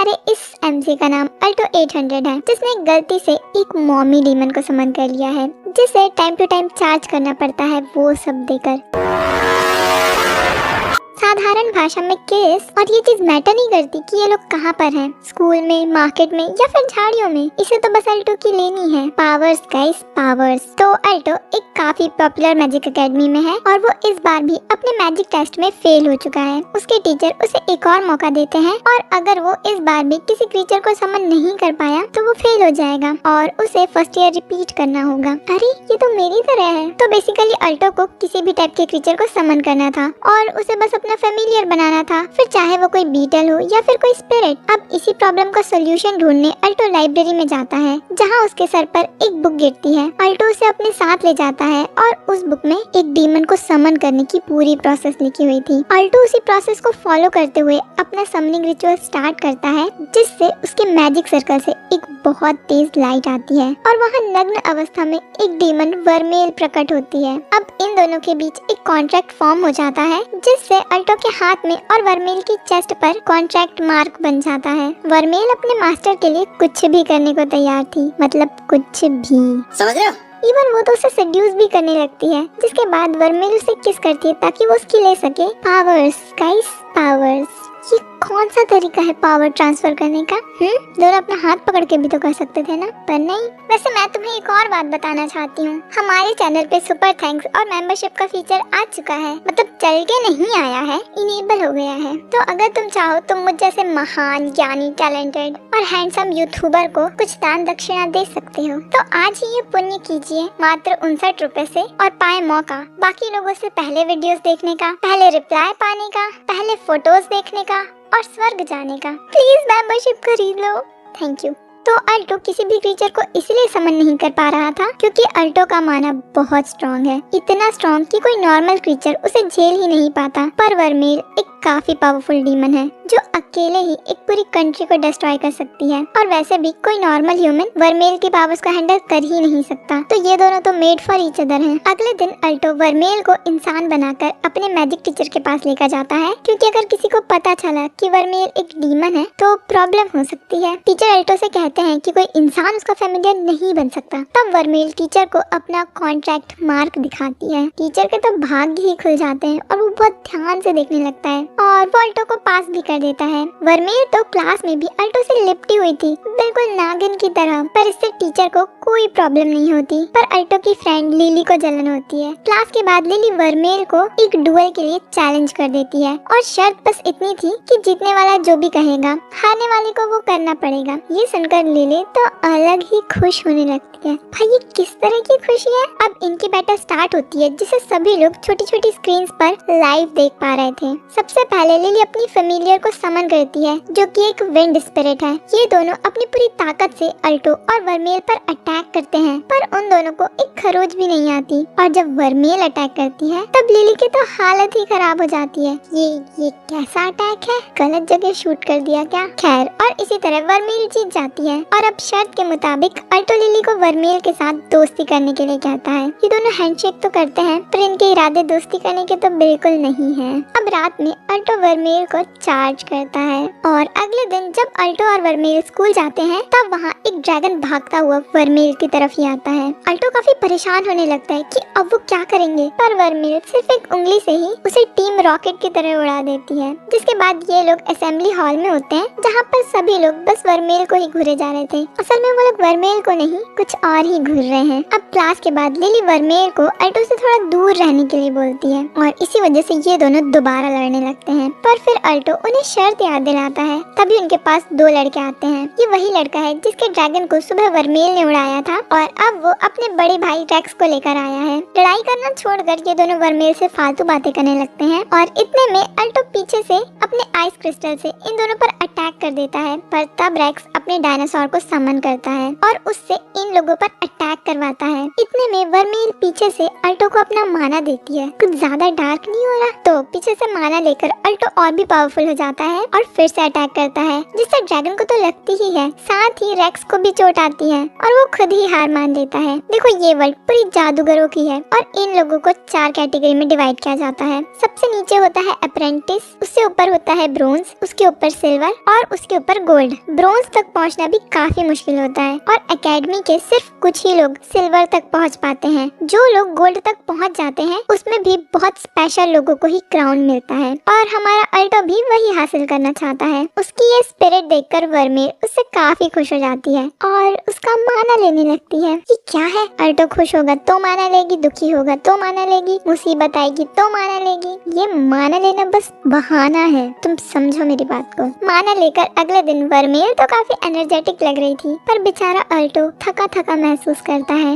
हमारे इस एमसी का नाम अल्टो 800 है, जिसने गलती से एक मॉमी डीमन को समन कर लिया है, जिसे टाइम टू टाइम चार्ज करना पड़ता है वो सब देकर। साधारण भाषा में केस, और ये चीज मैटर नहीं करती कि ये लोग कहाँ पर हैं, स्कूल में, मार्केट में या फिर झाड़ियों में, इसे तो बस अल्टो की लेनी है पावर्स गाइस, पावर्स। तो अल्टो एक काफी पॉपुलर मैजिक एकेडमी में है और वो इस बार भी अपने मैजिक टेस्ट में फेल हो चुका है। उसके टीचर उसे एक और मौका देते हैं और अगर वो इस बार भी किसी क्रीचर को समन नहीं कर पाया तो वो फेल हो जाएगा और उसे फर्स्ट ईयर रिपीट करना होगा। अरे ये तो मेरी तरह है। तो बेसिकली अल्टो को किसी भी टाइप के क्रीचर को समन करना था और उसे बस अपना फेमिलियर बनाना था, फिर चाहे वो कोई बीटल हो या फिर कोई स्पिरिट। अब इसी प्रॉब्लम का सोल्यूशन ढूंढने अल्टो लाइब्रेरी में जाता है, जहाँ उसके सर पर एक बुक गिरती है। अल्टो उसे अपने साथ ले जाता है और उस बुक में एक डीमन को समन करने की पूरी प्रोसेस लिखी हुई थी। अल्टो उसी प्रोसेस को फॉलो करते हुए अपना समनिंग रिचुअल स्टार्ट करता है, जिससे उसके मैजिक सर्कल से एक बहुत तेज लाइट आती है और वहाँ नग्न अवस्था में एक डीमन वर्मेल प्रकट होती है। अब इन दोनों के बीच एक कॉन्ट्रैक्ट फॉर्म हो जाता है, जिससे अल्टो के हाथ में और वर्मेल की चेस्ट पर कॉन्ट्रैक्ट मार्क बन जाता है। वर्मेल अपने मास्टर के लिए कुछ भी करने को तैयार थी, मतलब कुछ भी, समझ रहे हो? इवन वो तो उसे सेड्यूस भी करने लगती है, जिसके बाद वर्मेल उसे किस करती है ताकि वो उसकी ले सके पावर्स गाइस, पावर्स। ये कौन सा तरीका है पावर ट्रांसफर करने का? दोनों अपना हाथ पकड़ के भी तो कर सकते थे ना, पर नहीं। वैसे मैं तुम्हें एक और बात बताना चाहती हूँ, हमारे चैनल पे सुपर थैंक्स और मेंबरशिप का फीचर आ चुका है, मतलब चल के नहीं आया है, इनेबल हो गया है। तो अगर तुम चाहो तो मुझ जैसे महान, ज्ञानी, टैलेंटेड और हैंडसम यूट्यूबर को कुछ दान दक्षिणा दे सकते हो। तो आज ही ये पुण्य कीजिए मात्र 59 रुपए से और पाए मौका बाकी लोगों से पहले वीडियोस देखने का, पहले रिप्लाई पाने का, पहले फोटोज देखने का और स्वर्ग जाने का। प्लीज मेंबरशिप खरीद लो, थैंक यू। तो अल्टो किसी भी क्रीचर को इसलिए समन नहीं कर पा रहा था क्योंकि अल्टो का माना बहुत स्ट्रॉन्ग है, इतना स्ट्रॉन्ग कि कोई नॉर्मल क्रीचर उसे झेल ही नहीं पाता। पर वर्मेल एक काफी पावरफुल डीमन है जो अकेले ही एक पूरी कंट्री को डिस्ट्रॉय कर सकती है, और वैसे भी कोई नॉर्मल ह्यूमन वर्मेल की पावर्स को हैंडल कर ही नहीं सकता। तो ये दोनों तो मेड फॉर ईच अदर हैं। अगले दिन अल्टो वर्मेल को इंसान बनाकर अपने मैजिक टीचर के पास लेकर जाता है, क्योंकि अगर किसी को पता चला कि वर्मेल एक डीमन है तो प्रॉब्लम हो सकती है। टीचर अल्टो से कहते हैं कि कोई इंसान उसका फेमिलियर नहीं बन सकता। तब वर्मेल टीचर को अपना कॉन्ट्रैक्ट मार्क दिखाती है। टीचर के तो भाग्य ही खुल जाते हैं और वो बहुत ध्यान से देखने लगता है और वो अल्टो को पास भी कर देता है। वर्मेल तो क्लास में भी अल्टो से लिपटी हुई थी, बिल्कुल नागिन की तरह, पर इससे टीचर को कोई प्रॉब्लम नहीं होती। पर अल्टो की फ्रेंड लिली को जलन होती है। क्लास के बाद लिली वर्मेल को एक डुएल के लिए चैलेंज कर देती है और शर्त बस इतनी थी कि जीतने वाला जो भी कहेगा हारने वाले को वो करना पड़ेगा। ये सुनकर लिली तो अलग ही खुश होने लगती है। भाई ये किस तरह की खुशी है। अब इनकी बैटल स्टार्ट होती है, जिसे सभी लोग छोटी छोटी स्क्रीन पर लाइव देख पा रहे थे। सबसे पहले लिली अपनी फेमिलियर को समन करती है, जो कि एक विंड स्पिरिट है। ये दोनों अपनी पूरी ताकत से अल्टो और वर्मेल पर अटैक करते हैं, पर उन दोनों को एक खरोच भी नहीं आती। और जब वर्मेल अटैक करती है तब लिली की तो हालत ही खराब हो जाती है। ये कैसा अटैक है, गलत जगह शूट कर दिया क्या? खैर, और इसी तरह वर्मेल जीत जाती है और अब शर्त के मुताबिक अल्टो लिली को वर्मेल के साथ दोस्ती करने के लिए कहता है। ये दोनों हैंडशेक तो करते हैं, पर इनके इरादे दोस्ती करने के तो बिल्कुल नहीं है। अब रात में अल्टो वर्मेल को चार्ज करता है और अगले दिन जब अल्टो और वर्मेल स्कूल जाते हैं तब वहाँ एक ड्रैगन भागता हुआ वर्मेल की तरफ ही आता है। अल्टो काफी परेशान होने लगता है कि अब वो क्या करेंगे, पर वर्मेल सिर्फ एक उंगली से ही उसे टीम रॉकेट की तरह उड़ा देती है। जिसके बाद ये लोग असेंबली हॉल में होते हैं, जहाँ पर सभी लोग बस वर्मेल को ही घूरे जा रहे थे। असल में वो लोग वर्मेल को नहीं, कुछ और ही घूर रहे हैं। अब क्लास के बाद लिली वर्मेल को अल्टो से थोड़ा दूर रहने के लिए बोलती है और इसी वजह से ये दोनों दोबारा लड़ने लगते हैं। पर फिर अल्टो उन्हें शर्त याद दिलाता है। तभी उनके पास दो लड़के आते हैं। ये वही लड़का है जिसके ड्रैगन को सुबह वर्मेल ने उड़ाया था और अब वो अपने बड़े भाई रेक्स को लेकर आया है। लड़ाई करना छोड़कर ये दोनों वर्मेल से फालतू बातें करने लगते हैं और इतने में अल्टो पीछे से अपने आइस क्रिस्टल से इन दोनों पर अटैक कर देता है। पर तब रेक्स अपने डायनासोर को समन करता है और उससे इन लोगों पर अटैक करवाता है। इतने में वर्मील पीछे से अल्टो को अपना माना देती है। कुछ ज्यादा डार्क नहीं हो रहा? तो पीछे से माना लेकर अल्टो और भी पावरफुल हो जाता है और फिर से अटैक करता है, जिससे ड्रैगन को तो लगती ही है, साथ ही रेक्स को भी चोट आती है और वो खुद ही हार मान लेता है। देखो ये वर्ल्ड पूरी जादूगरों की है और इन लोगों को 4 कैटेगरी में डिवाइड किया जाता है। सबसे नीचे होता है अप्रेंटिस, उससे ऊपर होता है ब्रोंज, उसके ऊपर सिल्वर और उसके ऊपर गोल्ड। ब्रोंज तक पहुंचना भी काफी मुश्किल होता है और एकेडमी के सिर्फ कुछ ही लोग सिल्वर तक पहुंच पाते हैं। जो लोग गोल्ड तक पहुंच जाते हैं उसमें भी बहुत स्पेशल लोगों को ही क्राउन मिलता है और हमारा अल्टो भी वही हासिल करना चाहता है। उसकी ये स्पिरिट देखकर वर्मील उससे काफी खुश हो जाती है और उसका माना लेने लगती है। ये क्या है, अल्टो खुश होगा तो माना लेगी, दुखी होगा तो माना लेगी, मुसीबत आएगी तो माना लेगी। ये माना लेना बस बहाना है, तुम समझो मेरी बात को। माना लेकर अगले दिन वर्मील तो काफी एनर्जेटिक लग रही थी, पर बेचारा अल्टो थका थका महसूस करता है।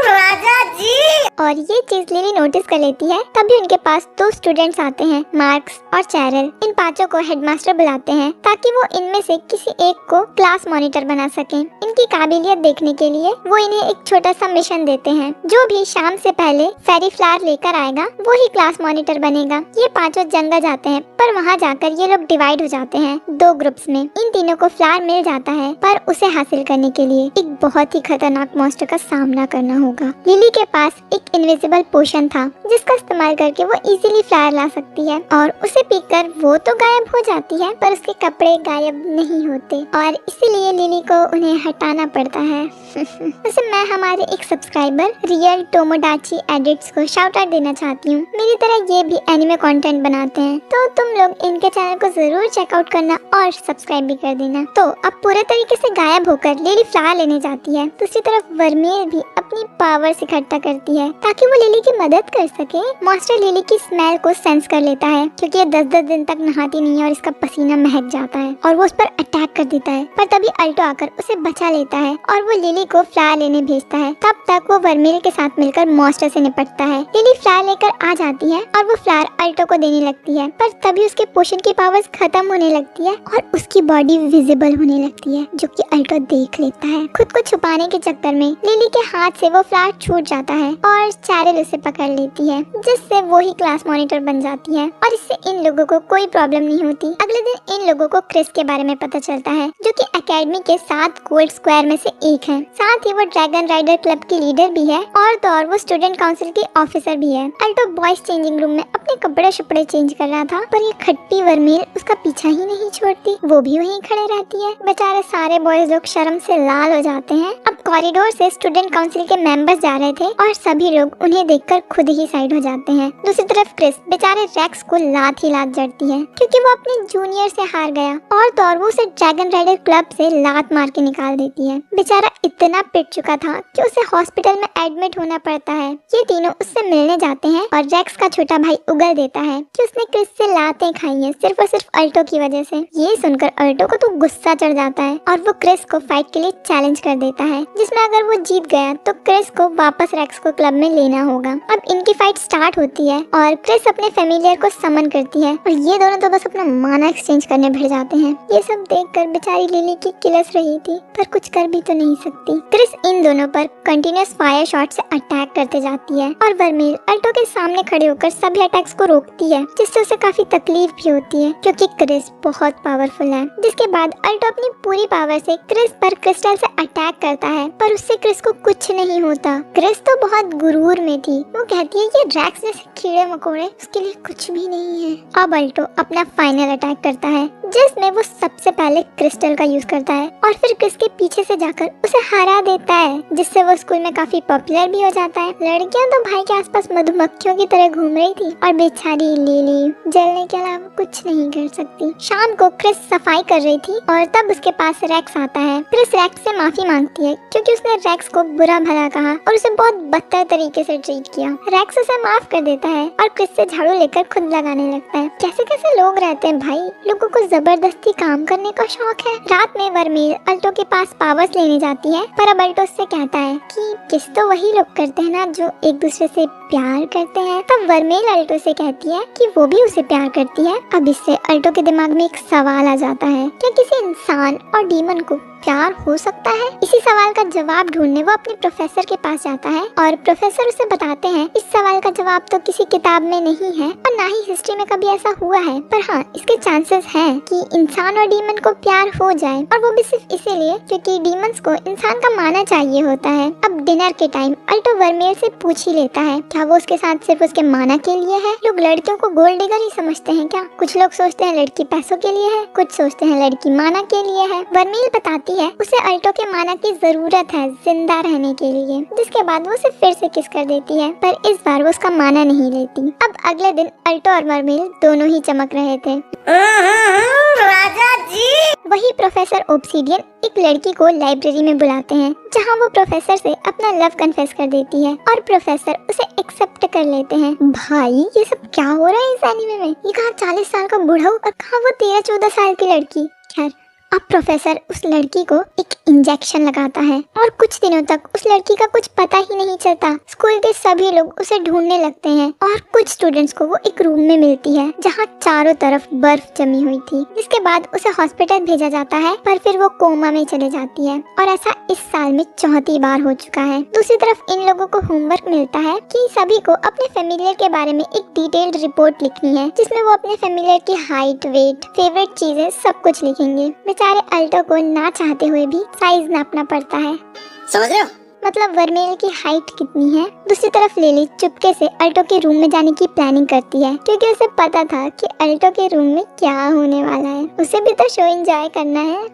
राजा जी। और ये चीज लिली नोटिस कर लेती है। तभी उनके पास 2 स्टूडेंट्स आते हैं, मार्क्स और चैरल। इन 5 को हेडमास्टर बुलाते हैं ताकि वो इनमें से किसी एक को क्लास मॉनिटर बना सकें। इनकी काबिलियत देखने के लिए वो इन्हें एक छोटा सा मिशन देते हैं। जो भी शाम से पहले फेरी फ्लावर लेकर आएगा वो ही क्लास मॉनिटर बनेगा। ये 5 जंगल जाते हैं, पर वहाँ जाकर ये लोग डिवाइड हो जाते हैं 2 ग्रुप्स में। इन तीनों को फ्लावर मिल जाता है, पर उसे हासिल करने के लिए एक बहुत ही खतरनाक मॉन्स्टर का सामना करना होगा। लिली के पास एक इनविजिबल पोशन था जिसका इस्तेमाल करके वो इजीली फ्लावर ला सकती है और उसे पीकर वो तो गायब हो जाती है, पर उसके कपड़े गायब नहीं होते और इसीलिए लिली को उन्हें हटाना पड़ता है। वैसे मैं हमारे एक सब्सक्राइबर रियल टोमोडाची एडिट्स को शाउट आउट देना चाहती हूँ। मेरी तरह ये भी एनिमे कंटेंट बनाते हैं, तो तुम लोग इनके चैनल को जरूर चेकआउट करना और सब्सक्राइब भी कर देना। तो अब पूरे तरीके से गायब होकर लिली फ्लावर लेने जाती है। दूसरी तरफ वर्मील भी अपनी पावर्स इकट्ठा करती है ताकि वो लिली की मदद कर सके। मॉन्स्टर लिली की स्मेल को सेंस कर लेता है क्योंकि ये 10-10 दिन तक नहाती नहीं है और इसका पसीना महक जाता है और वो उस पर अटैक कर देता है। पर तभी अल्टो आकर उसे बचा लेता है और वो लिली को फ्लावर लेने भेजता है। तब तक वो वर्मील के साथ मिलकर मॉन्स्टर से निपटता है। लिली फ्लावर लेकर आ जाती है और वो फ्लावर अल्टो को देने लगती है, पर तभी उसके पोशन की पावर्स खत्म होने लगती है और उसकी बॉडी विजिबल होने लगती है, जो कि अल्टो देख लेता है। खुद को छुपाने के चक्कर में लिली के हाथ से वो फ्लावर छूट जाता है और चैरल उसे पकड़ लेती है, जिससे वो ही क्लास मॉनिटर बन जाती है और इससे इन लोगों को कोई प्रॉब्लम नहीं होती। अगले दिन इन लोगों को क्रिस के बारे में पता चलता है, जो कि एकेडमी के 7 गोल्ड स्क्वायर में से एक है। साथ ही वो ड्रैगन राइडर क्लब की लीडर भी है और तो और वो स्टूडेंट काउंसिल की ऑफिसर भी है। अल्टो बॉयज चेंजिंग रूम में अपने कपड़े शपड़े चेंज कर रहा था, पर ये खट्टी वर्मील उसका पीछा ही नहीं छोड़ती, वो भी वहीं खड़े रहती है। बेचारे सारे बॉयज लोग शर्म से लाल हो जाते हैं। अब कॉरिडोर से स्टूडेंट काउंसिल के मेंबर्स जा रहे थे और सभी लोग उन्हें देखकर खुद ही साइड हो जाते हैं। दूसरी तरफ क्रिस बेचारे रेक्स को लात ही लात जड़ती है क्योंकि वो अपने जूनियर से हार गया और तो और वो उसे ड्रैगन राइडर क्लब से लात मार के निकाल देती है। बेचारा इतना पिट चुका था कि उसे हॉस्पिटल में एडमिट होना पड़ता है। ये तीनों उससे मिलने जाते हैं और रेक्स का छोटा भाई उगल देता है कि उसने क्रिस से लातें खाई हैं सिर्फ और सिर्फ अल्टो की वजह से। ये सुनकर अल्टो को तो गुस्सा चढ़ जाता है और वो क्रिस को फाइट के लिए चैलेंज कर देता है, जिसमें अगर वो जीत गया तो क्रिस को वापस रेक्स को क्लब में लेना होगा। अब इनकी फाइट स्टार्ट होती है और क्रिस अपने फेमिलियर को समन करती है और ये दोनों तो बस अपना माना एक्सचेंज करने भिड़ जाते हैं। ये सब देखकर बेचारी लिली की किलस रही थी, पर कुछ कर भी तो नहीं सकती। क्रिस इन दोनों पर कंटिन्यूअस फायर शॉट से अटैक करते जाती है और वर्मील अल्टो के सामने खड़े होकर सभी अटैक्स को रोकती है, जिससे उसे काफी तकलीफ भी होती है क्योंकि क्रिस बहुत पावरफुल है। जिसके बाद अल्टो अपनी पूरी पावर से क्रिस पर क्रिस्टल से अटैक करता है, पर उससे क्रिस को कुछ नहीं होता। क्रिस तो बहुत गुरूर में थी, वो कहती है ये रैक्स जैसे कीड़े मकोड़े उसके लिए कुछ भी नहीं है। अब अल्टो अपना फाइनल अटैक करता है, जिसमें वो सबसे पहले क्रिस्टल का यूज करता है और फिर क्रिस के पीछे से जाकर उसे हरा देता है, जिससे वो स्कूल में काफी पॉपुलर भी हो जाता है। लड़कियां तो भाई के आसपास मधुमक्खियों की तरह घूम रही थी और बेचारी लिली जलने के अलावा कुछ नहीं कर सकती। शाम को क्रिस सफाई कर रही थी और तब उसके पास रैक्स आता है। क्रिस रैक्स से माफी मांगती है क्योंकि उसने रैक्स को बुरा भला कहा और उसे बहुत बदतर तरीके से ट्रीट किया। रैक्स उसे माफ कर देता है और क्रिस से झाड़ू लेकर खुद लगाने लगता है। कैसे कैसे लोग रहते हैं भाई, लोगों को जबरदस्ती काम करने का शौक है। रात में वर्मील अल्टो के पास पावर्स लेने जाती है, पर अब अल्टो उससे कहता है कि किस तो वही लोग करते हैं ना जो एक दूसरे से प्यार करते हैं? तब वर्मेल अल्टो से कहती है कि वो भी उसे प्यार करती है। अब इससे अल्टो के दिमाग में एक सवाल आ जाता है, क्या किसी इंसान और डीमन को प्यार हो सकता है? इसी सवाल का जवाब ढूंढने वो अपने प्रोफेसर के पास जाता है और प्रोफेसर उसे बताते हैं इस सवाल का जवाब तो किसी किताब में नहीं है और ना ही हिस्ट्री में कभी ऐसा हुआ है, पर हाँ इसके चांसेस हैं कि इंसान और डीमन को प्यार हो जाए, और वो भी सिर्फ इसीलिए क्योंकि डीमंस को इंसान का माना चाहिए होता है। अब डिनर के टाइम अल्टो वर्मेल से पूछ ही लेता है क्या वो उसके साथ सिर्फ उसके माना के लिए है। लोग लड़कियों को गोल्ड डिगर ही समझते हैं क्या? कुछ लोग सोचते हैं लड़की पैसों के लिए है, कुछ सोचते हैं लड़की माना के लिए है। वर्मेल बताती है उसे अल्टो के माना की जरूरत है जिंदा रहने के लिए, जिसके बाद वो उसे फिर से किस कर देती है, पर इस बार वो उसका माना नहीं लेती। अब अगले दिन अल्टो और वर्मेल दोनों ही चमक रहे थे। राजा जी। वही प्रोफेसर ओब्सिडियन एक लड़की को लाइब्रेरी में बुलाते हैं जहां वो प्रोफेसर से अपना लव कन्फेस कर देती है और प्रोफेसर उसे एक्सेप्ट कर लेते हैं। भाई ये सब क्या हो रहा है इस एनीमे में? ये कहाँ 40 साल का बूढ़ा और कहाँ वो 13-14 साल की लड़की। खैर अब प्रोफेसर उस लड़की को एक इंजेक्शन लगाता है और कुछ दिनों तक उस लड़की का कुछ पता ही नहीं चलता। स्कूल के सभी लोग उसे ढूंढने लगते हैं और कुछ स्टूडेंट्स को वो एक रूम में मिलती है जहाँ चारों तरफ बर्फ जमी हुई थी। जिसके बाद उसे हॉस्पिटल भेजा जाता है, पर फिर वो कोमा में चले जाती है और ऐसा इस साल में 4थी बार हो चुका है। दूसरी तरफ इन लोगों को होमवर्क मिलता है कि सभी को अपने फेमिलियर के बारे में एक डिटेल्ड रिपोर्ट लिखनी है, जिसमें वो अपने फेमिलियर की हाइट, वेट, फेवरेट चीजें सब कुछ लिखेंगे। बेचारे अल्टो को ना चाहते हुए भी साइज नापना पड़ता है। समझ रहे हो? मतलब वर्मेल की हाइट कितनी है। दूसरी तरफ लिली चुपके से अल्टो के रूम में जाने की प्लानिंग करती है क्योंकि उसे पता था कि अल्टो के रूम में क्या होने वाला है। उसे भी तो शो एंजॉय करना है।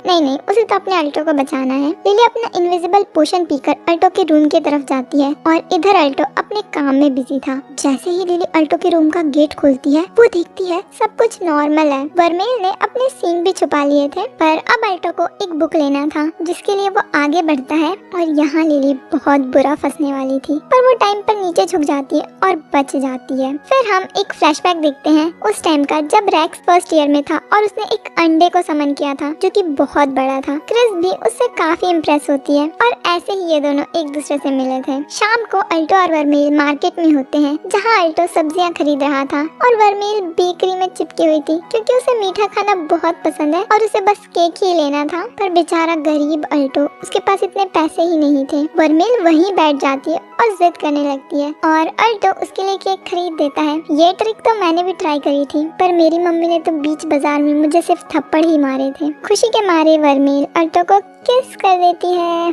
नहीं, उसे तो अपने अल्टो को बचाना है। लिली अपना इनविजिबल पोशन पीकर अल्टो के रूम की तरफ जाती है और इधर अल्टो अपने काम में बिजी था। जैसे ही लिली अल्टो के रूम का गेट खोलती है वो देखती है सब कुछ नॉर्मल है। वर्मेल ने अपने सीन भी छुपा लिए थे, पर अब अल्टो को एक बुक लेना था जिसके लिए वो आगे बढ़ता है और यहाँ लिली बहुत बुरा फंसने वाली थी, पर वो टाइम पर नीचे झुक जाती है और बच जाती है। फिर हम एक फ्लैशबैक देखते हैं उस टाइम का जब रैक्स फर्स्ट ईयर में था और उसने एक अंडे को समन किया था जो कि बहुत बड़ा था। क्रिस भी उससे काफी इम्प्रेस होती है और ऐसे ही ये दोनों एक दूसरे से मिले थे। शाम को अल्टो और वर्मेल मार्केट में होते हैं जहाँ अल्टो सब्जियां खरीद रहा था और वर्मेल बेकरी में चिपकी हुई थी क्योंकि उसे मीठा खाना बहुत पसंद है और उसे बस केक ही लेना था। पर बेचारा गरीब अल्टो, उसके पास इतने पैसे ही नहीं थे। वर्मेल वहीं बैठ जाती है और जिद करने लगती है और अल्टो उसके लिए केक खरीद देता है। ये ट्रिक तो मैंने भी ट्राई करी थी, पर मेरी मम्मी ने तो बीच बाजार में मुझे सिर्फ थप्पड़ ही मारे थे। खुशी के मारे वर्मेल अल्टो को किस कर देती है।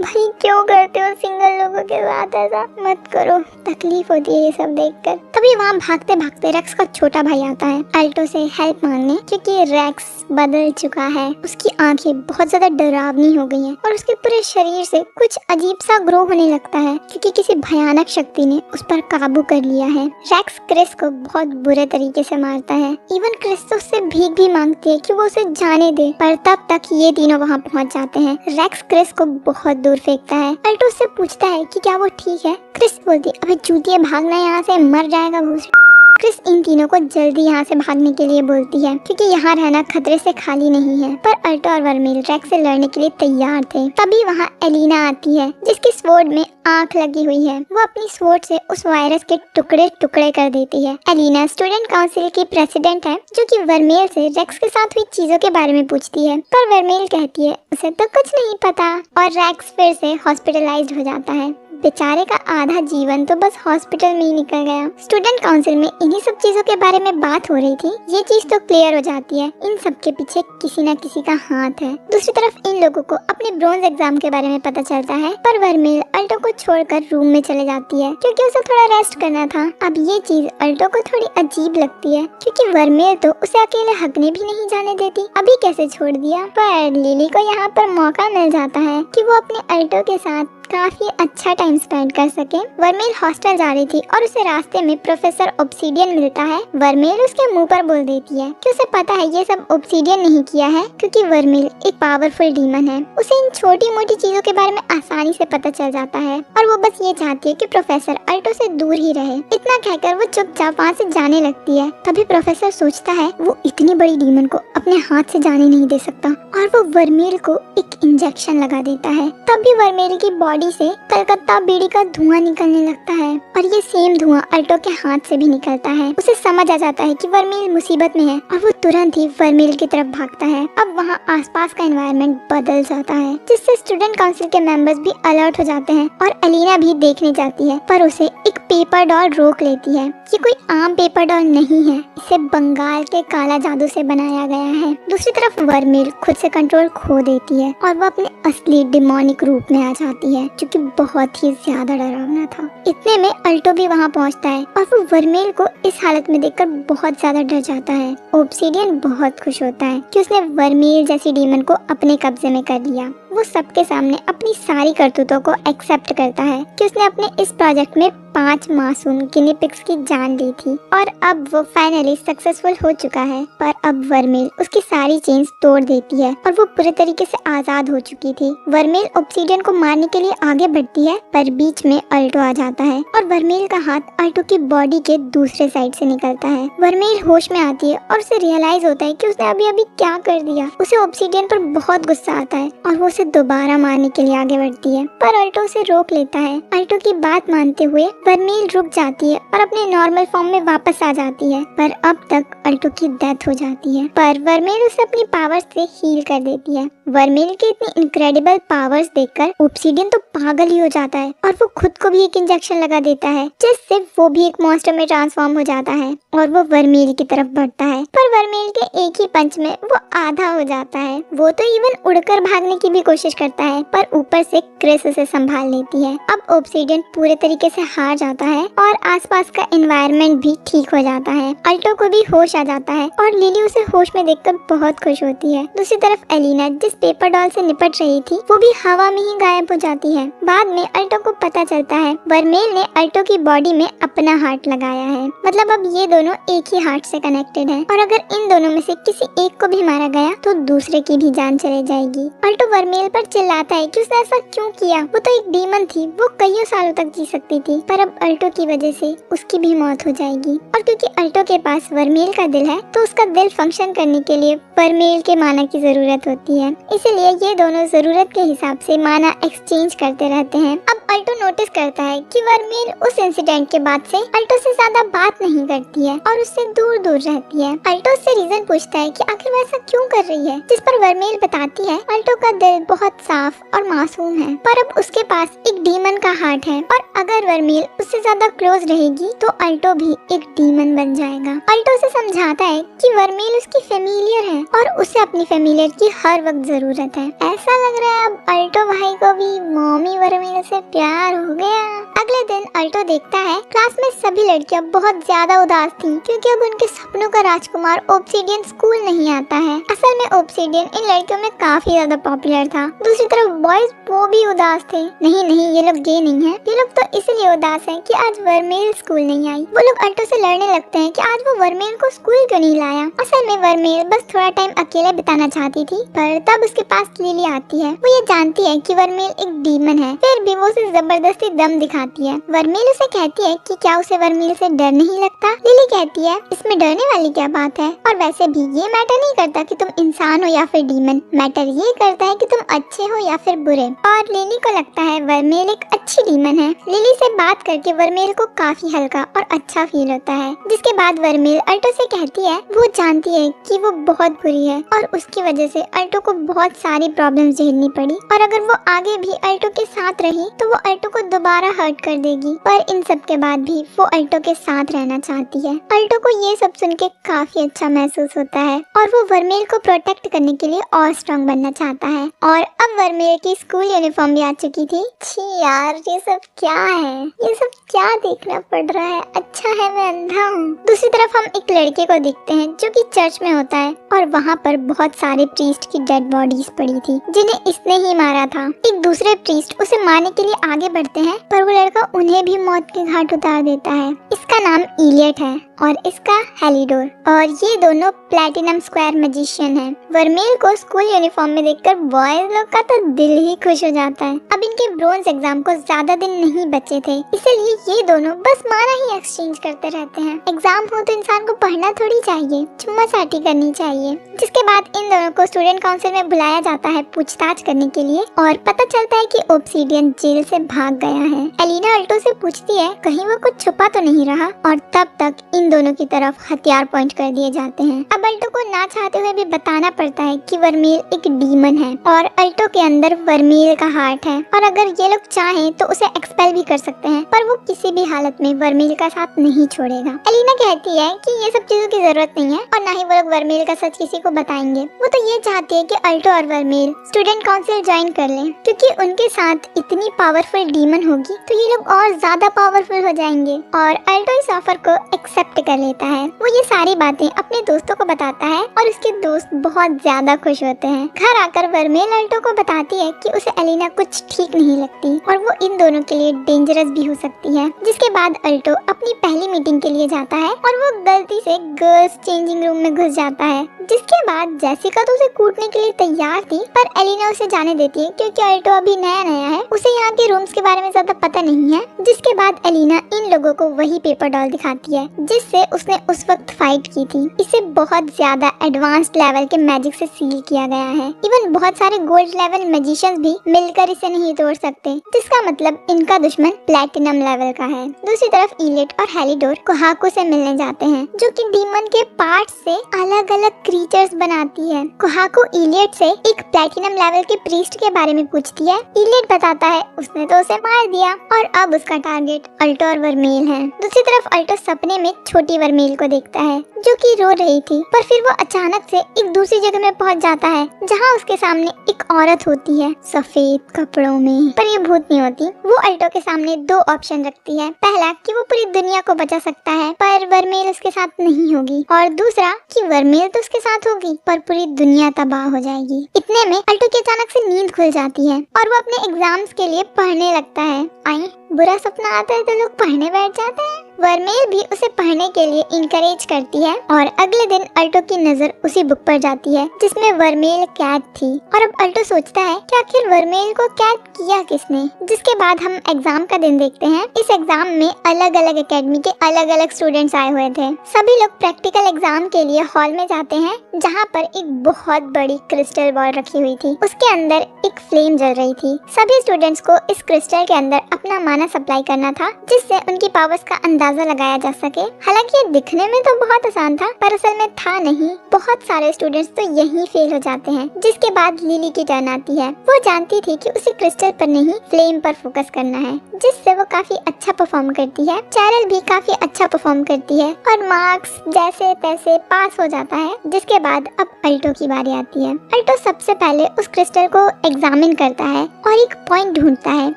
भाई क्यों करते हो सिंगल लोगों के साथ ऐसा? मत करो, तकलीफ होती है ये सब देखकर। तभी वहाँ भागते भागते रेक्स का छोटा भाई आता है अल्टो से हेल्प मांगने क्योंकि रेक्स बदल चुका है। उसकी आंखें बहुत ज्यादा डरावनी हो गई हैं और उसके पूरे शरीर से कुछ अजीब सा ग्रो होने लगता है क्योंकि किसी भयानक शक्ति ने उस पर काबू कर लिया है। रेक्स क्रिस को बहुत बुरे तरीके से मारता है। इवन क्रिस तो उससे भीख भी मांगती है कि वो उसे जाने दे, पर तब तक ये तीनों वहाँ पहुँच जाते हैं। रेक्स क्रिस को बहुत दूर फेंकता है। अल्टो उससे पूछता है कि क्या वो ठीक है। क्रिस बोलती अबे चूतिए भागना यहाँ से, मर जाएगा भूसड़ी। क्रिस इन तीनों को जल्दी यहाँ से भागने के लिए बोलती है क्योंकि यहाँ रहना खतरे से खाली नहीं है। पर अल्टो और वर्मेल रेक्स से लड़ने के लिए तैयार थे। तभी वहाँ एलिना आती है जिसकी स्वॉर्ड में आंख लगी हुई है। वो अपनी स्वॉर्ड से उस वायरस के टुकड़े टुकड़े कर देती है। एलिना स्टूडेंट काउंसिल की प्रेसिडेंट है जो कि वर्मेल से रेक्स के साथ हुई चीजों के बारे में पूछती है, पर वर्मेल कहती है उसे तो कुछ नहीं पता और रेक्स फिर से हॉस्पिटलाइज्ड हो जाता है। बेचारे का आधा जीवन तो बस हॉस्पिटल में ही निकल गया। स्टूडेंट काउंसिल में इन्हीं सब चीजों के बारे में बात हो रही थी। ये चीज तो क्लियर हो जाती है इन सब के पीछे किसी न किसी का हाथ है। दूसरी तरफ इन लोगों को अपने ब्रोंज एग्जाम के बारे में पता चलता है, पर वर्मेल अल्टो को छोड़कर रूम में चले जाती है क्योंकि उसे थोड़ा रेस्ट करना था। अब ये चीज अल्टो को थोड़ी अजीब लगती है क्योंकि वर्मेल तो उसे अकेले हगने भी नहीं जाने देती। अभी कैसे छोड़ दिया? पर लिली को यहाँ पर मौका मिल जाता है कि वो अपने अल्टो के साथ काफी अच्छा टाइम स्पेंड कर सके। वर्मेल हॉस्टल जा रही थी और उसे रास्ते में प्रोफेसर ओब्सिडियन मिलता है। वर्मेल उसके मुंह पर बोल देती है कि उसे पता है ये सब ओब्सिडियन नहीं किया है क्योंकि वर्मेल एक पावरफुल डीमन है। उसे इन छोटी मोटी चीजों के बारे में आसानी से पता चल जाता है। और वो बस ये चाहती है कि प्रोफेसर अल्टो से दूर ही रहे। इतना कहकर वो चुपचाप वहाँ से जाने लगती है। तभी प्रोफेसर सोचता है वो इतनी बड़ी डीमन को अपने हाथ से जाने नहीं दे सकता और वो वर्मेल को एक इंजेक्शन लगा देता है। तभी वर्मेल की बॉडी से कलकत्ता बीड़ी का धुआं निकलने लगता है और ये सेम धुआं अल्टो के हाथ से भी निकलता है। उसे समझ आ जाता है कि वर्मेल मुसीबत में है और वो तुरंत ही वर्मेल की तरफ भागता है। अब वहाँ आसपास का एनवायरनमेंट बदल जाता है, जिससे स्टूडेंट काउंसिल के मेंबर्स भी अलर्ट हो जाते हैं और एलिना भी देखने जाती है, पर उसे एक पेपर डॉल रोक लेती है। ये कोई आम पेपर डॉल नहीं है, इसे बंगाल के काला जादू से बनाया गया है। दूसरी तरफ वर्मेल खुद से कंट्रोल खो देती है और वो अपने असली डिमोनिक रूप में आ जाती है, जो कि बहुत ही ज्यादा डरावना था। इतने में अल्टो भी वहाँ पहुँचता है और वो वर्मेल को इस हालत में देखकर बहुत ज्यादा डर जाता है। ऑब्सीडियन बहुत खुश होता है कि उसने वर्मेल जैसी डीमन को अपने कब्जे में कर लिया। वो सबके सामने अपनी सारी करतूतों को एक्सेप्ट करता है कि उसने अपने इस प्रोजेक्ट में 5 मासूम गिनी पिग्स की जान ली थी और अब वो फाइनली सक्सेसफुल हो चुका है। पर अब वर्मेल उसकी सारी चेन्स तोड़ देती है और वो पूरे तरीके से आजाद हो चुकी थी। वर्मेल ऑब्सीडियन को मारने के लिए आगे बढ़ती है, पर बीच में अल्टो आ जाता है और वर्मेल का हाथ अल्टो की बॉडी के दूसरे साइड से निकलता है। वर्मेल होश में आती है और उसे रियलाइज होता है कि उसने अभी अभी क्या कर दिया। उसे ऑब्सीडियन पर बहुत गुस्सा आता है और वो उसे दोबारा मारने के लिए आगे बढ़ती है, पर अल्टो उसे रोक लेता है। अल्टो की बात मानते हुए वर्मेल रुक जाती है और अपने नॉर्मल फॉर्म में वापस आ जाती है, पर अब तक अल्टो की डेथ हो जाती है। पर वर्मेल उसे अपनी पावर्स से हील कर देती है। वर्मेल के इतनी इनक्रेडिबल पावर्स देखकर ऑब्सीडियन तो पागल ही हो जाता है और वो खुद को भी एक इंजेक्शन लगा देता है, जिससे वो भी एक मॉन्स्टर में ट्रांसफॉर्म हो जाता है और वो वर्मेल की तरफ बढ़ता है। पर वर्मेल के एक ही पंच में वो आधा हो जाता है। वो तो इवन उड़कर भागने की भी कोशिश करता है, पर ऊपर से क्रिस उसे संभाल लेती है। अब ऑब्सीडियन पूरे तरीके से हार जाता है और आसपास का एनवायरनमेंट भी ठीक हो जाता है। अल्टो को भी होश आ जाता है और लिली उसे होश में देखकर बहुत खुश होती है। दूसरी तरफ एलिना जिस पेपर डॉल से निपट रही थी वो भी हवा में ही गायब हो जाती है। बाद में अल्टो को पता चलता है वर्मेल ने अल्टो की बॉडी में अपना हार्ट लगाया है, मतलब अब ये दोनों एक ही हार्ट से कनेक्टेड है और अगर इन दोनों में से किसी एक को भी मारा गया तो दूसरे की भी जान चली जाएगी। अल्टो वर्मेल पर चिल्लाता है कि उसने ऐसा क्यों किया, वो तो एक डीमन थी, वो कईयों सालों तक जी सकती थी, पर अब अल्टो की वजह से उसकी भी मौत हो जाएगी। और क्योंकि अल्टो के पास वर्मेल का दिल है तो उसका दिल फंक्शन करने के लिए वर्मेल के माना की जरूरत होती है, इसीलिए ये दोनों जरूरत के हिसाब से माना एक्सचेंज करते रहते हैं। अब अल्टो नोटिस करता है कि वर्मेल उस इंसिडेंट के बाद से अल्टो से ज्यादा बात नहीं करती है और उससे दूर दूर रहती है। अल्टो से रीजन पूछता है कि आखिर वो ऐसा क्यों कर रही है, जिस पर वर्मेल बताती है अल्टो का दिल बहुत साफ और मासूम है, पर अब उसके पास एक डीमन का हार्ट है और अगर वर्मेल उससे ज्यादा क्लोज रहेगी तो अल्टो भी एक डीमन बन जाएगा। अल्टो से समझाता है कि वर्मेल उसकी फेमिलियर है और उसे अपनी फेमिलियर की हर वक्त जरूरत है। ऐसा लग रहा है अब अल्टो भाई को भी मॉमी वर्मेल से प्यार हो गया। अगले दिन अल्टो देखता है क्लास में सभी लड़कियां बहुत ज्यादा उदास थीं क्योंकि अब उनके सपनों का राजकुमार ऑब्सीडियन स्कूल नहीं आता है। असल में ऑब्सीडियन इन लड़कियों में काफी ज्यादा पॉपुलर था। दूसरी तरफ बॉयज वो भी उदास थे। नहीं ये लोग गे नहीं है, ये लोग तो इसलिए उदास है कि आज वर्मेल स्कूल नहीं आई। वो लोग अल्टो से लड़ने लगते हैं कि आज वो वर्मेल को स्कूल क्यों नहीं लाया। असल में वर्मेल बस थोड़ा टाइम अकेले बिताना चाहती थी, पर तब उसके पास लिली आती है। वो ये जानती है कि वर्मेल एक डीमन है, फिर भी वो उसे जबरदस्ती दम दिखाती है। वर्मेल उसे कहती है कि क्या उसे वर्मेल से डर नहीं लगता। लिली कहती है इसमें डरने वाली क्या बात है, और वैसे भी ये मैटर नहीं करता कि तुम इंसान हो या फिर डीमन, मैटर ये करता है कि तुम अच्छे हो या फिर बुरे। और लिली को लगता है वर्मेल एक अच्छी डीमन है। लिली से बात करके वर्मेल को काफी हल्का और अच्छा फील होता है, जिसके बाद वर्मेल अल्टो से कहती है वो जानती है कि वो बहुत बुरी है और उसकी वजह से अल्टो को बहुत सारी प्रॉब्लम्स झेलनी पड़ी, और अगर वो आगे भी अल्टो के साथ रही तो वो अल्टो को दोबारा हर्ट कर देगी। पर इन सब के बाद भी वो अल्टो के साथ रहना चाहती है। अल्टो को ये सब सुन के काफी अच्छा महसूस होता है और वो वर्मेल को प्रोटेक्ट करने के लिए और स्ट्रॉन्ग बनना चाहता है। और अब वर्मेल की स्कूल यूनिफॉर्म भी आ चुकी थी। छी यार, ये सब क्या है, ये सब क्या देखना पड़ रहा है। अच्छा है मैं अंधा हूँ। दूसरी तरफ हम एक लड़के को देखते हैं जो कि चर्च में होता है और वहाँ पर बहुत सारे प्रीस्ट की डेड बॉडीज पड़ी थी जिन्हें इसने ही मारा था। एक दूसरे प्रीस्ट उसे मारने के लिए आगे बढ़ते हैं, पर वो लड़का उन्हें भी मौत के घाट उतार देता है। इसका नाम इलियट है और इसका हेलिडोर, और ये दोनों प्लैटिनम स्क्वायर मैजिशियन हैं। वर्मेल को स्कूल यूनिफॉर्म में देखकर बॉयज लोग का तो दिल ही खुश हो जाता है। अब इनके ब्रोंज एग्जाम को ज्यादा दिन नहीं बचे थे, इसलिए ये दोनों बस माना ही एक्सचेंज करते रहते हैं। एग्जाम हो तो इंसान को पढ़ना थोड़ी चाहिए, चुम्मा चाटी करनी चाहिए। जिसके बाद इन दोनों को स्टूडेंट काउंसिल में बुलाया जाता है पूछताछ करने के लिए, और पता चलता है कि ऑब्सीडियन जेल से भाग गया है। एलिना अल्टो से पूछती है कहीं वो कुछ छुपा तो नहीं रहा, और तब तक इन दोनों की तरफ हथियार पॉइंट कर दिए जाते हैं। अब अल्टो को ना चाहते हुए भी बताना पड़ता है कि वर्मेल एक डीमन है और अल्टो के अंदर वर्मेल का हार्ट है, और अगर ये लोग चाहें तो उसे एक्सपेल भी कर सकते हैं, पर वो किसी भी हालत में वर्मेल का साथ नहीं छोड़ेगा। एलिना कहती है कि ये सब चीजों की जरूरत नहीं है, और ना ही वो लोग वर्मेल का सच किसी को बताएंगे। वो तो ये चाहती है कि अल्टो और वर्मेल स्टूडेंट काउंसिल ज्वाइन कर लें, क्योंकि उनके साथ इतनी पावरफुल डीमन होगी तो ये लोग और ज्यादा पावरफुल हो जाएंगे। और अल्टो इस ऑफर को एक्सेप्ट कर लेता है। वो ये सारी बातें अपने दोस्तों को बताता है और उसके दोस्त बहुत ज्यादा खुश होते हैं। घर आकर वर्मेल अल्टो को बताती है कि उसे एलिना कुछ ठीक नहीं लगती और वो इन दोनों के लिए डेंजरस भी हो सकती है। जिसके बाद अल्टो अपनी पहली मीटिंग के लिए जाता है और वो गलती से गर्ल्स चेंजिंग रूम में घुस जाता है। जिसके बाद जेसिका तो उसे कूटने के लिए तैयार थी, पर एलिना उसे जाने देती है क्योंकि अल्टो अभी नया नया है, उसे यहाँ के रूम्स के बारे में ज्यादा पता नहीं है। जिसके बाद एलिना इन लोगों को वही पेपर डॉल दिखाती है जिससे उसने उस वक्त फाइट की थी। इसे बहुत ज्यादा एडवांस्ड लेवल के मैजिक से सील किया गया है। इवन बहुत सारे गोल्ड लेवल मैजिशियंस भी मिलकर इसे नहीं तोड़ सकते, जिसका मतलब इनका दुश्मन प्लैटिनम लेवल का है। दूसरी तरफ इलियट और हेलिडोर कोहाको से मिलने जाते हैं, जो कि डीमन के पार्ट से अलग अलग क्रीचर्स बनाती है। कोहाको इलियट से एक प्लैटिनम लेवल के प्रीस्ट के बारे में पूछती है। इलियट बताता है उसने तो उसे मार दिया और अब उसका टारगेट अल्टो और वर्मेल है। दूसरी तरफ अल्टो सपने में छोटी वर्मेल को देखता है जो कि रो रही थी, पर फिर वो अचानक से एक दूसरी जगह में पहुंच जाता है जहां उसके सामने एक औरत होती है सफेद कपड़ों में, पर ये भूत नहीं होती। वो अल्टो के सामने दो ऑप्शन रखती है, पहला कि वो पूरी दुनिया को बचा सकता है पर वर्मेल उसके साथ नहीं होगी, और दूसरा कि वर्मेल तो उसके साथ होगी पर पूरी दुनिया तबाह हो जाएगी। इतने में अल्टो की अचानक से नींद खुल जाती है और वो अपने एग्जाम्स के लिए पढ़ने लगता है। आई बुरा सपना आता है तो लोग पढ़ने बैठ जाते हैं। वर्मेल भी उसे पढ़ने के लिए इनकरेज करती है और अगले दिन अल्टो की नजर उसी बुक पर जाती है जिसमें वर्मेल कैद थी, और अब अल्टो सोचता है कि आखिर वर्मेल को कैद किया किसने। जिसके बाद हम एग्जाम का दिन देखते हैं। इस एग्जाम में अलग अलग एकेडमी के अलग अलग स्टूडेंट्स आए हुए थे। सभी लोग प्रैक्टिकल एग्जाम के लिए हॉल में जाते हैं जहाँ पर एक बहुत बड़ी क्रिस्टल बॉल रखी हुई थी, उसके अंदर एक फ्लेम जल रही थी। सभी स्टूडेंट्स को इस क्रिस्टल के अंदर अपना माना सप्लाई करना था जिससे उनकी पावर्स का अंदाजा लगाया जा सके। हालांकि ये दिखने में तो बहुत आसान था पर असल में था नहीं। बहुत सारे स्टूडेंट्स तो यहीं फेल हो जाते हैं। जिसके बाद लिली की टर्न आती है। वो जानती थी कि उसे क्रिस्टल पर नहीं फ्लेम पर फोकस करना है, जिससे वो काफी अच्छा परफॉर्म करती है। चैरल भी काफी अच्छा परफॉर्म करती है और मार्क्स जैसे तैसे पास हो जाता है। जिसके बाद अब अल्टो की बारी आती है। अल्टो सबसे पहले उस क्रिस्टल को एग्जामिन करता है और एक पॉइंट ढूंढता है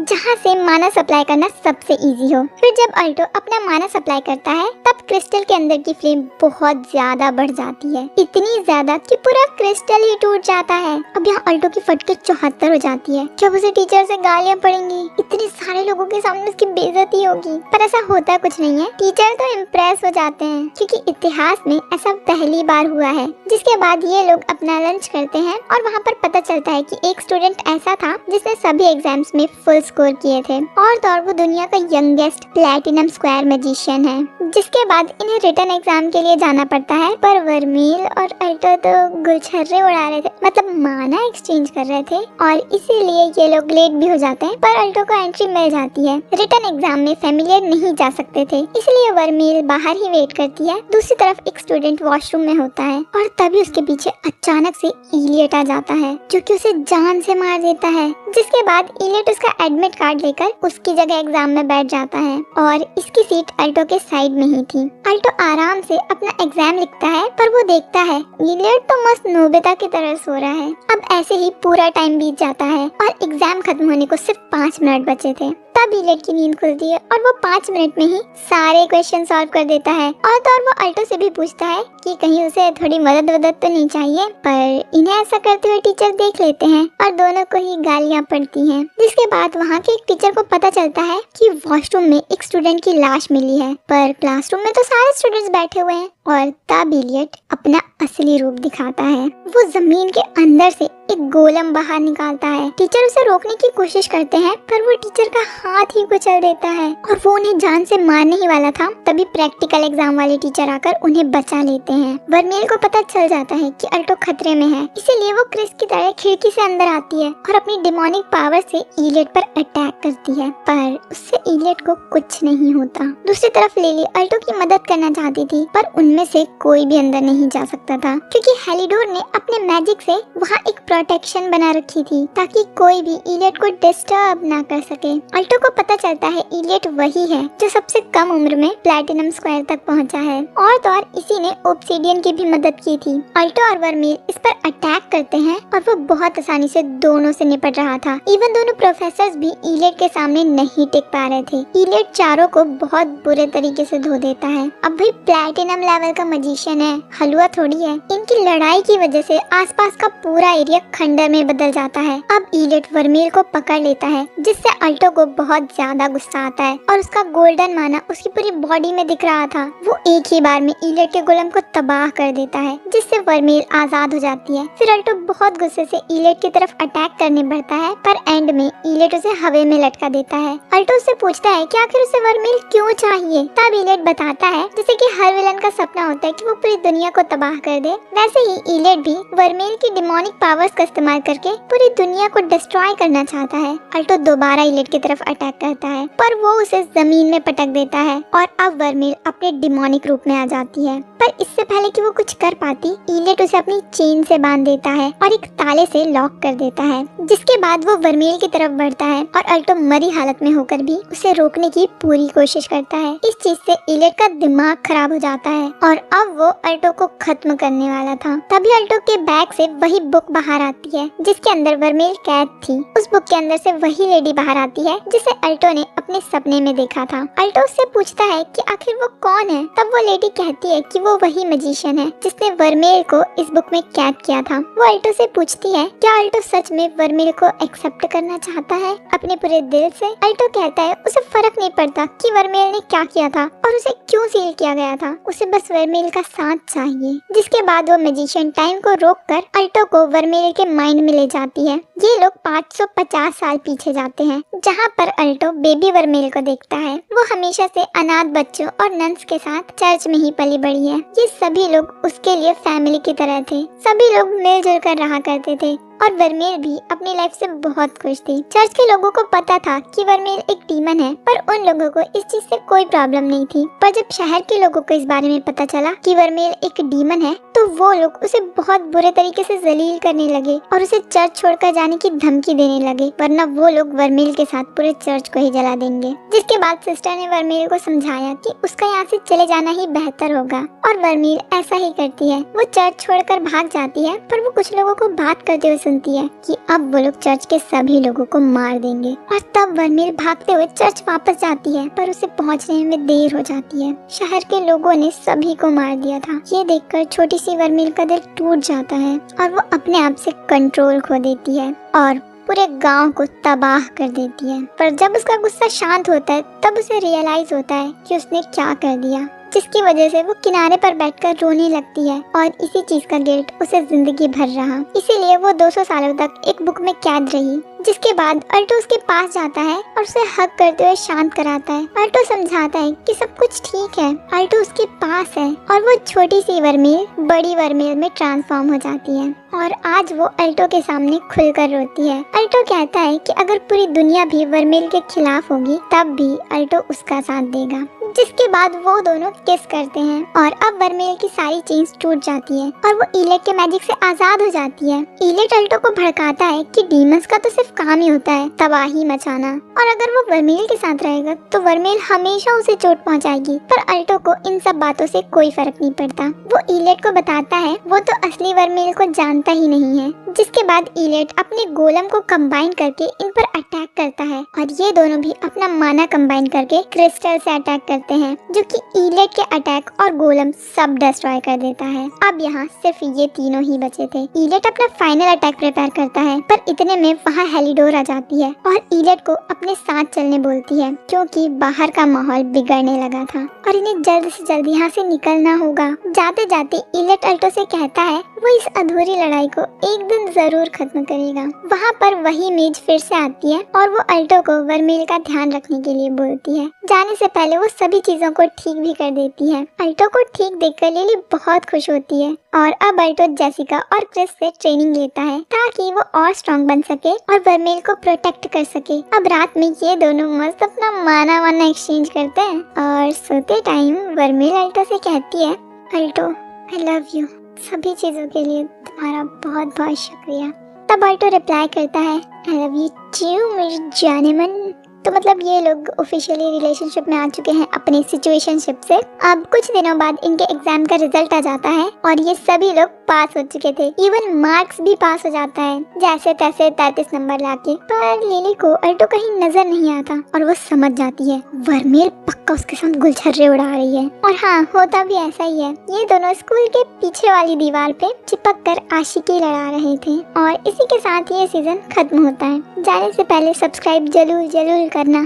जहाँ से माना सप्लाई करना सबसे इजी हो। फिर जब अल्टो अपना माना सप्लाई करता है तब क्रिस्टल के अंदर की फ्लेम बहुत ज्यादा बढ़ जाती है, इतनी ज्यादा कि पूरा क्रिस्टल ही टूट जाता है। अब यहाँ अल्टो की फटके 74 हो जाती है। जब उसे टीचर से गालियाँ पड़ेंगी, इतने सारे लोगों के सामने उसकी बेइज्जती होगी, पर ऐसा होता कुछ नहीं है। टीचर तो इम्प्रेस हो जाते हैं क्योंकि इतिहास में ऐसा पहली बार हुआ है। जिसके बाद ये लोग अपना लंच करते हैं और वहाँ पर पता चलता है कि एक स्टूडेंट ऐसा था जिसने सभी एग्जाम्स में फुल स्कोर किए थे, और तो और वो दुनिया का यंगेस्ट प्लैटिनम स्क्वायर मैजिशियन है। जिसके बाद इन्हें रिटर्न एग्जाम के लिए जाना पड़ता है, पर वर्मेल और अल्टो तो गुलछर्रे उड़ा रहे थे, मतलब माना एक्सचेंज कर रहे थे, और इसीलिए ये लोग लेट भी हो जाते हैं। पर अल्टो को एंट्री मिल जाती है। रिटर्न एग्जाम में फैमिलियर नहीं जा सकते थे, इसलिए वर्मेल बाहर ही वेट करती है। दूसरी तरफ एक स्टूडेंट वॉशरूम में होता है और तभी उसके पीछे अचानक से इलियट आ जाता है जो कि उसे जान से मार देता है। जिसके बाद इलियट उसका एडमिट कार्ड लेकर उसकी जगह एग्जाम में बैठ जाता है और इसकी सीट अल्टो के साइड में ही थी। अल्टो आराम से अपना एग्जाम लिखता है, पर वो देखता है इलियट तो मस्त नोबिता की तरह सो रहा है। अब ऐसे ही पूरा टाइम बीत जाता है और एग्जाम खत्म होने को सिर्फ 5 मिनट बचे थे। तब इलियट की नींद खुलती है और वो 5 मिनट में ही सारे क्वेश्चन सॉल्व कर देता है। और तो और वो अल्टो से भी पूछता है कि कहीं उसे थोड़ी मदद तो नहीं चाहिए, पर इन्हें ऐसा करते हुए टीचर देख लेते हैं और दोनों को ही गालियां पड़ती हैं। जिसके बाद वहाँ के एक टीचर को पता चलता है कि वॉशरूम में एक स्टूडेंट की लाश मिली है, पर क्लासरूम में तो सारे स्टूडेंट्स बैठे हुए हैं। और तब इलियट अपना असली रूप दिखाता है। वो जमीन के अंदर से एक गोलम बाहर निकालता है। टीचर उसे रोकने की कोशिश करते हैं, पर वो टीचर का हाथ ही कुचल देता है और वो उन्हें जान से मारने ही वाला था। तभी प्रैक्टिकल एग्जाम वाले टीचर आकर उन्हें बचा लेते हैं। वर्मेल को पता चल जाता है कि अल्टो खतरे में है, इसीलिए वो क्रिस की तरह खिड़की से अंदर आती है और अपनी डिमोनिक पावर से इलियट पर अटैक करती है, पर उससे इलियट को कुछ नहीं होता। दूसरी तरफ लिली अल्टो की मदद करना चाहती थी, पर उनमें से कोई भी अंदर नहीं जा सकता था, क्योंकि हेलिडोर ने अपने मैजिक से वहाँ एक प्रोटेक्शन बना रखी थी ताकि कोई भी इलियट को डिस्टर्ब ना कर सके। अल्टो को पता चलता है इलियट वही है जो सबसे कम उम्र में प्लैटिनम स्क्वायर तक पहुँचा है, और तो और इसी ने ऑब्सिडियन की भी मदद की थी। अल्टो और वर्मेल इस पर अटैक करते हैं और वो बहुत आसानी से दोनों से निपट रहा था। इवन दोनों प्रोफेसर्स भी इलियट के सामने नहीं टिक पा रहे थे। इलियट चारों को बहुत बुरे तरीके से धो देता है। अब भी प्लैटिनम लेवल का मजिशियन है, हलवा थोड़ी है। इनकी लड़ाई की वजह से आसपास का पूरा एरिया खंडर में बदल जाता है। अब इलियट वर्मेल को पकड़ लेता है, जिससे अल्टो को बहुत ज्यादा गुस्सा आता है और उसका गोल्डन माना उसकी पूरी बॉडी में दिख रहा था। वो एक ही बार में इलियट के गोलम को तबाह कर देता है, जिससे वर्मेल आजाद हो जाती है। फिर अल्टो बहुत गुस्से से इलियट की तरफ अटैक करने बढ़ता है, पर एंड में इलियट उसे हवा में लटका देता है। अल्टो उससे पूछता है कि आखिर उसे वर्मेल क्यों चाहिए। तब इलियट बताता है जैसे कि हर विलन का सपना होता है कि वो पूरी दुनिया को तबाह कर दे, वैसे ही इलियट भी वर्मेल की डिमोनिक पावर्स का इस्तेमाल करके पूरी दुनिया को डिस्ट्रॉय करना चाहता है। अल्टो दोबारा इलियट की तरफ अटैक करता है, पर वो उसे जमीन में पटक देता है और अब वर्मेल अपने डिमोनिक रूप में आ जाती है। पर इससे पहले कि वो कुछ कर पाती, इलियट उसे अपनी चेन से बांध देता है और एक ताले से लॉक कर देता है, जिसके बाद वो वर्मेल की तरफ बढ़ता है और अल्टो मरी हालत में होकर भी उसे रोकने की पूरी कोशिश करता है। इस चीज से इलियट का दिमाग खराब हो जाता है और अब वो अल्टो को खत्म करने वाला था। तभी अल्टो के बैग से वही बुक बाहर आती है जिसके अंदर वर्मेल कैद थी। उस बुक के अंदर से वही लेडी बाहर आती है जिसे अल्टो ने अपने सपने में देखा था। अल्टो उससे पूछता है कि आखिर वो कौन है। तब वो लेडी कहती है कि वो वही मैजिशियन है जिसने वर्मेल को इस बुक में कैद किया था। वो अल्टो से पूछती है क्या अल्टो सच में वर्मेल को एक्सेप्ट करना चाहता है अपने पूरे दिल से। अल्टो कहता है उसे फर्क नहीं पड़ता कि वर्मेल ने क्या किया था और उसे क्यों सील किया गया था, उसे बस वर्मेल का साथ चाहिए। जिसके बाद वो मैजिशियन टाइम को रोककर अल्टो को वर्मेल के माइंड में ले जाती है। ये लोग 550 साल पीछे जाते हैं, जहाँ पर अल्टो बेबी वर्मेल को देखता है। वो हमेशा से अनाथ बच्चों और नन्स के साथ चर्च में ही पली बड़ी है। ये सभी लोग उसके लिए फैमिली की तरह थे। सभी लोग मिलजुल कर रहा करते थे और वर्मेल भी अपनी लाइफ से बहुत खुश थी। चर्च के लोगों को पता था कि वर्मेल एक डीमन है, पर उन लोगों को इस चीज से कोई प्रॉब्लम नहीं थी। पर जब शहर के लोगों को इस बारे में पता चला कि वर्मेल एक डीमन है, तो वो लोग उसे बहुत बुरे तरीके से जलील करने लगे और उसे चर्च छोड़कर जाने की धमकी देने लगे, वरना वो लोग वर्मेल के साथ पूरे चर्च को ही जला देंगे। जिसके बाद सिस्टर ने वर्मेल को समझाया कि उसका यहाँ से चले जाना ही बेहतर होगा, और वर्मेल ऐसा ही करती है। वो चर्च छोड़कर भाग जाती है, पर वो कुछ लोगों को बात करते हुए सुनती है कि अब वो लोग चर्च के सभी लोगों को मार देंगे। और तब वर्मेल भागते हुए चर्च वापस जाती है, पर उसे पहुंचने में देर हो जाती है। शहर के लोगों ने सभी को मार दिया था। ये देखकर छोटी सी वर्मेल का दिल टूट जाता है और वो अपने आप से कंट्रोल खो देती है और पूरे गांव को तबाह कर देती है। पर जब उसका गुस्सा शांत होता है, तब उसे रियलाइज होता है कि उसने क्या कर दिया, जिसकी वजह से वो किनारे पर बैठकर रोने लगती है और इसी चीज का गिल्ट उसे जिंदगी भर रहा। इसीलिए वो 200 सालों तक एक बुक में कैद रही। जिसके बाद अल्टो उसके पास जाता है और उसे हग करते हुए शांत कराता है। अल्टो समझाता है कि सब कुछ ठीक है, अल्टो उसके पास है, और वो छोटी सी वर्मेल बड़ी वर्मेल में ट्रांसफॉर्म हो जाती है और आज वो अल्टो के सामने खुलकर रोती है। अल्टो कहता है कि अगर पूरी दुनिया भी वर्मेल के खिलाफ होगी, तब भी अल्टो उसका साथ देगा। जिसके बाद वो दोनों किस करते हैं और अब वर्मेल की सारी चेन्स टूट जाती है और वो इलेट के मैजिक से आजाद हो जाती है। इलेट अल्टो को भड़काता है कि डीमंस का तो सिर्फ काम ही होता है तबाही मचाना, और अगर वो वर्मेल के साथ रहेगा तो वर्मेल हमेशा उसे चोट पहुंचाएगी। पर अल्टो को इन सब बातों से कोई फर्क नहीं पड़ता। वो इलेट को बताता है वो तो असली वर्मेल को जानता ही नहीं है। जिसके बाद इलेट अपने गोलम को कंबाइन करके इन पर अटैक करता है और ये दोनों भी अपना माना कंबाइन करके क्रिस्टल से अटैक करते हैं, जो कि इलेट के अटैक और गोलम सब डिस्ट्रॉय कर देता है। अब यहाँ सिर्फ ये तीनों ही बचे थे। इलेट अपना फाइनल अटैक प्रिपेयर करता है, पर इतने में वहाँ हेलिडोर आ जाती है और इलेट को अपने साथ चलने बोलती है क्योंकि बाहर का माहौल बिगड़ने लगा था और इन्हें जल्द से जल्द यहाँ से निकलना होगा। जाते जाते इलेट अल्टो से कहता है वो इस अधूरी लड़ाई को एक दिन जरूर खत्म करेगा। वहाँ पर वही मेज फिर से आती है और वो अल्टो को वर्मेल का ध्यान रखने के लिए बोलती है। जाने से पहले वो सभी चीजों को ठीक भी कर देती है। अल्टो को ठीक देखकर लिली बहुत खुश होती है और अब अल्टो जेसिका और क्रिस से ट्रेनिंग लेता है ताकि वो और स्ट्रॉन्ग बन सके और वर्मेल को प्रोटेक्ट कर सके। अब रात में ये दोनों मस्त अपना माना वाना एक्सचेंज करते हैं और सोते टाइम वर्मेल अल्टो से कहती है अल्टो आई लव यू, सभी चीजों के लिए तुम्हारा बहुत बहुत शुक्रिया। तब अल्टो रिप्लाई करता है आई लव यू टू मेरे जाने मन। तो मतलब ये लोग ऑफिशियली रिलेशनशिप में आ चुके हैं अपने सिचुएशनशिप से। अब कुछ दिनों बाद इनके एग्जाम का रिजल्ट आ जाता है और ये सभी लोग पास हो चुके थे। इवन मार्क्स भी पास हो जाता है जैसे तैसे 33 नंबर लाके। पर लिली को अल्टो कहीं नजर नहीं आता और वो समझ जाती है वर्मेल पक्का उसके साथ गुलछर्रे उड़ा रही है। और हाँ, होता भी ऐसा ही है। ये दोनों स्कूल के पीछे वाली दीवार पे चिपक कर आशिकी लड़ा रहे थे और इसी के साथ ये सीजन खत्म होता है। जाने से पहले सब्सक्राइब जरूर करना।